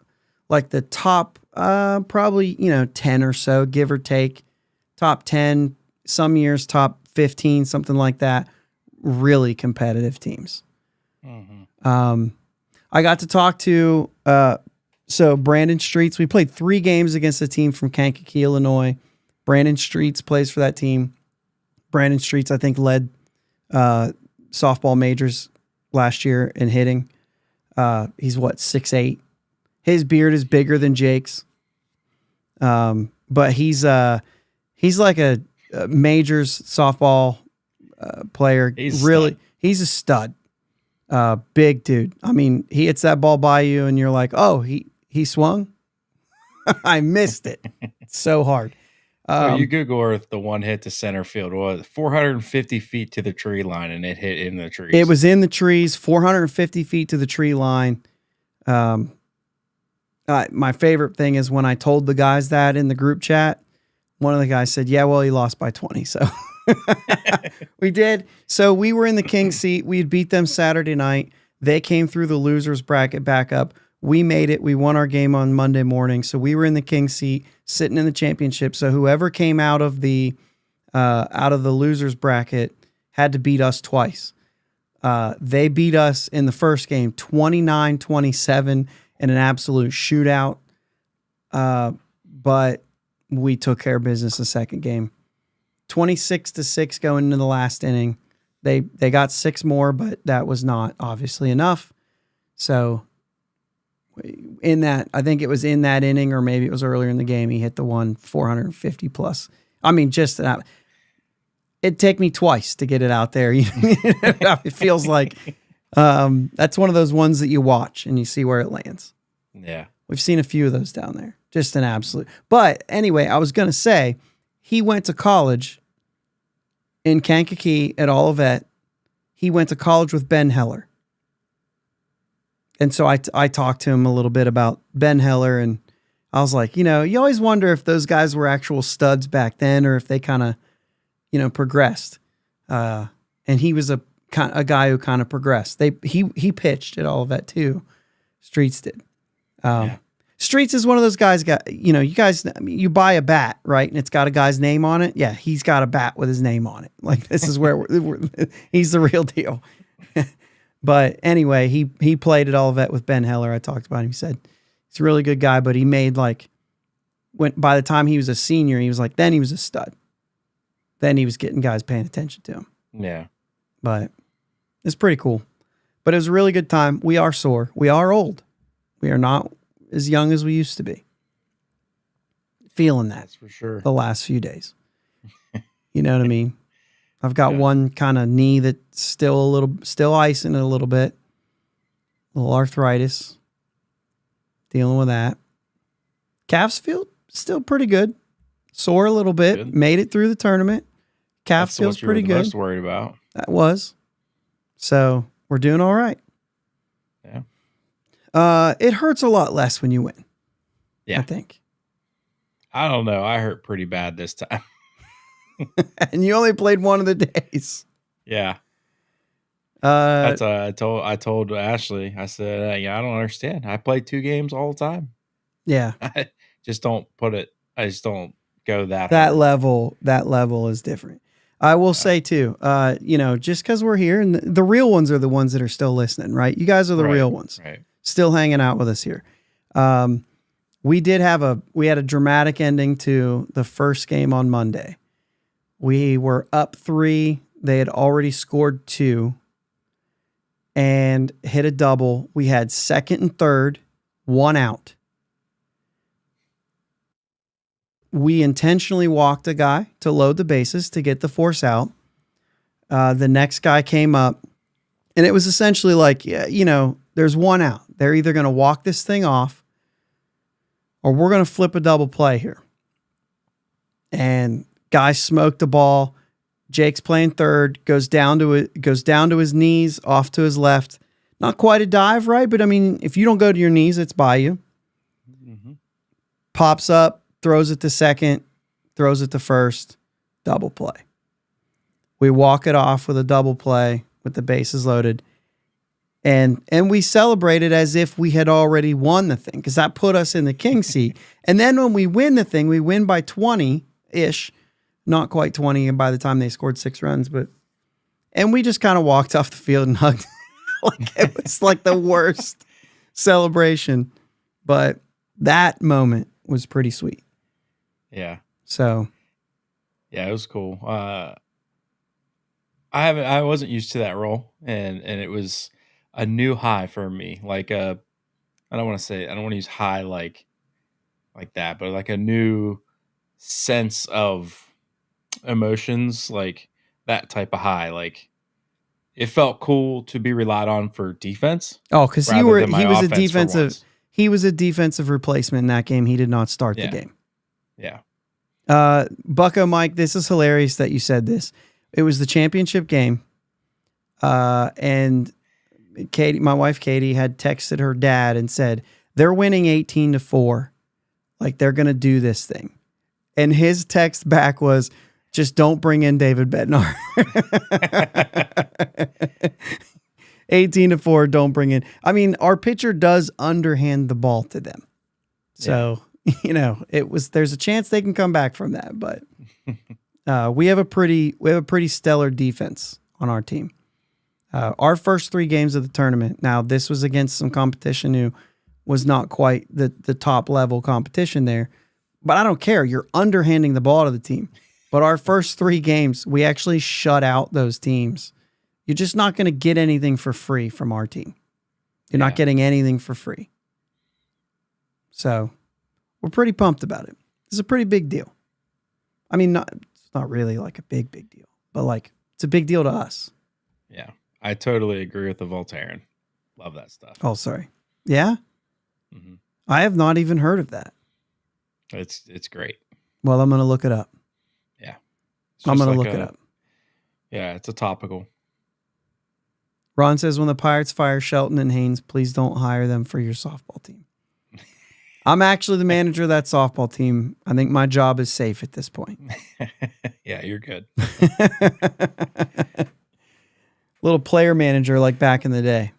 top, probably, 10 or so, give or take, top 10, some years top 15, something like that. Really competitive teams. Mm-hmm. I got to talk to, Brandon Streets. We played 3 games against a team from Kankakee, Illinois. Brandon Streets plays for that team. Brandon Streets, I think, led softball majors last year in hitting. He's 6'8". His beard is bigger than Jake's. But he's like a majors softball player. He's a stud. Big dude. I mean, he hits that ball by you and you're like, oh, he swung. I missed it. It's so hard. You Google Earth, the one hit to center field was 450 feet to the tree line, and it hit in the trees. It was in the trees, 450 feet to the tree line. My favorite thing is when I told the guys that in the group chat, one of the guys said, yeah, well, he lost by 20. So we did. So we were in the king seat. We had beat them Saturday night. They came through the losers bracket back up. We made it. We won our game on Monday morning. So we were in the king seat, sitting in the championship. So whoever came out of the losers bracket had to beat us twice. They beat us in the first game 29-27 in an absolute shootout. But we took care of business the second game. 26-6 going into the last inning. They got 6 more, but that was not obviously enough. So in that, I think it was in that inning, or maybe it was earlier in the game, he hit the one 450 plus. I mean, just that. It'd take me twice to get it out there. It feels like that's one of those ones that you watch and you see where it lands. Yeah. We've seen a few of those down there. Just an absolute. But anyway, I was going to say, he went to college in Kankakee at Olivet. He went to college with Ben Heller. And so I talked to him a little bit about Ben Heller, and I was like, you always wonder if those guys were actual studs back then or if they kind of, progressed. And he was a guy who kind of progressed. He pitched at Olivet too. Streets did. Streets is one of those guys you guys, you buy a bat, right? And it's got a guy's name on it. Yeah, he's got a bat with his name on it. Like, this is where he's the real deal. But anyway, he played at Olivet with Ben Heller. I talked about him. He said he's a really good guy, but he made by the time he was a senior, he was then he was a stud. Then he was getting guys paying attention to him. Yeah. But it's pretty cool. But it was a really good time. We are sore. We are old. We are not as young as we used to be. Feeling that. That's for sure. The last few days. You know what I mean? I've got one kind of knee that's still icing it a little bit. A little arthritis. Dealing with that. Calves feel still pretty good. Sore a little bit. Good. Made it through the tournament. Calf feels pretty good. Most worried about. That was. So we're doing all right. Yeah. It hurts a lot less when you win. Yeah. I think. I don't know. I hurt pretty bad this time. And you only played one of the days. Yeah. That's I told Ashley. I said, I don't understand. I play 2 games all the time. Yeah. I just don't go that hard. level. That level is different. I will say too, just because we're here, and the real ones are the ones that are still listening, right? You guys are the real ones, right? Still hanging out with us here. We had a dramatic ending to the first game on Monday. We were up 3. They had already scored 2 and hit a double. We had second and third, 1 out. We intentionally walked a guy to load the bases to get the force out. The next guy came up, and it was essentially there's 1 out. They're either going to walk this thing off or we're going to flip a double play here. And guy smoked the ball. Jake's playing third, goes down to his knees, off to his left. Not quite a dive, right? But I mean, if you don't go to your knees, it's by you. Mm-hmm. Pops up, throws it to second, throws it to first, double play. We walk it off with a double play with the bases loaded. And we celebrated as if we had already won the thing, because that put us in the king seat. And then when we win the thing, we win by 20-ish. Not quite 20 by the time they scored 6 runs, and we just kind of walked off the field and hugged. It was like the worst celebration. But that moment was pretty sweet. Yeah. So. Yeah, it was cool. I wasn't used to that role, and it was a new high for me. I don't want to use high like that, but like a new sense of emotions, like that type of high. Like, it felt cool to be relied on for defense. Oh, because he was a defensive replacement in that game. He did not start the game. Yeah. Bucko Mike, this is hilarious that you said this. It was the championship game. And Katie, my wife Katie, had texted her dad and said, they're winning 18-4. Like, they're gonna do this thing. And his text back was, just don't bring in David Bednar. 18-4, don't bring in. I mean, our pitcher does underhand the ball to them. So, there's a chance they can come back from that, but we have a pretty stellar defense on our team. Our first 3 games of the tournament. Now, this was against some competition who was not quite the top level competition there, but I don't care. You're underhanding the ball to the team. But our first 3 games, we actually shut out those teams. You're just not going to get anything for free from our team. You're not getting anything for free. So we're pretty pumped about it. It's a pretty big deal. I mean, it's not really like a big deal, but like it's a big deal to us. Yeah, I totally agree with the Voltaren. Love that stuff. Oh, sorry. Yeah? Mm-hmm. I have not even heard of that. It's great. Well, I'm going to look it up. Yeah. I'm going to look it up. Yeah, it's a topical. Ron says, when the Pirates fire Shelton and Haynes, please don't hire them for your softball team. I'm actually the manager of that softball team. I think my job is safe at this point. Yeah, you're good. Little player manager like back in the day.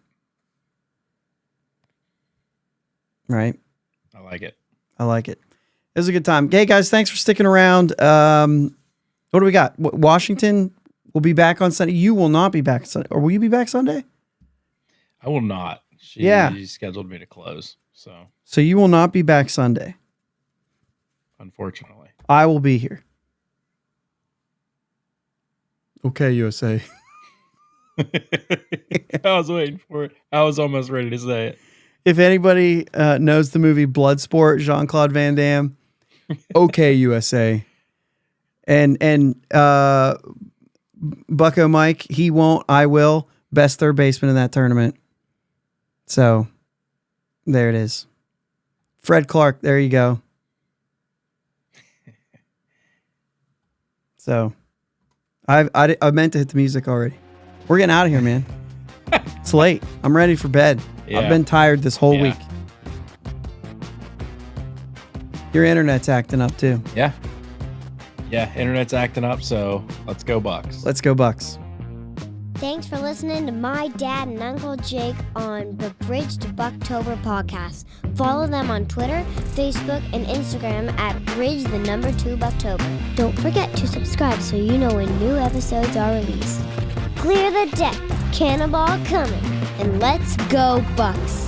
Right? I like it. I like it. It was a good time. Hey, guys, thanks for sticking around. What do we got? Washington will be back on Sunday. You will not be back Sunday. Or will you be back Sunday? I will not. She scheduled me to close. So you will not be back Sunday. Unfortunately. I will be here. Okay, USA. I was waiting for it. I was almost ready to say it. If anybody knows the movie Bloodsport, Jean-Claude Van Damme, okay, USA. And Bucko Mike, he won't, I will. Best third baseman in that tournament. So, there it is. Fred Clark, there you go. So, I meant to hit the music already. We're getting out of here, man. It's late. I'm ready for bed. Yeah. I've been tired this whole week. Your internet's acting up too. Yeah. Yeah, internet's acting up, so let's go Bucks. Let's go Bucks. Thanks for listening to my dad and Uncle Jake on the Bridge to Buctober podcast. Follow them on Twitter, Facebook, and Instagram at Bridge2Buctober. Don't forget to subscribe so you know when new episodes are released. Clear the deck, cannonball coming, and let's go Bucks!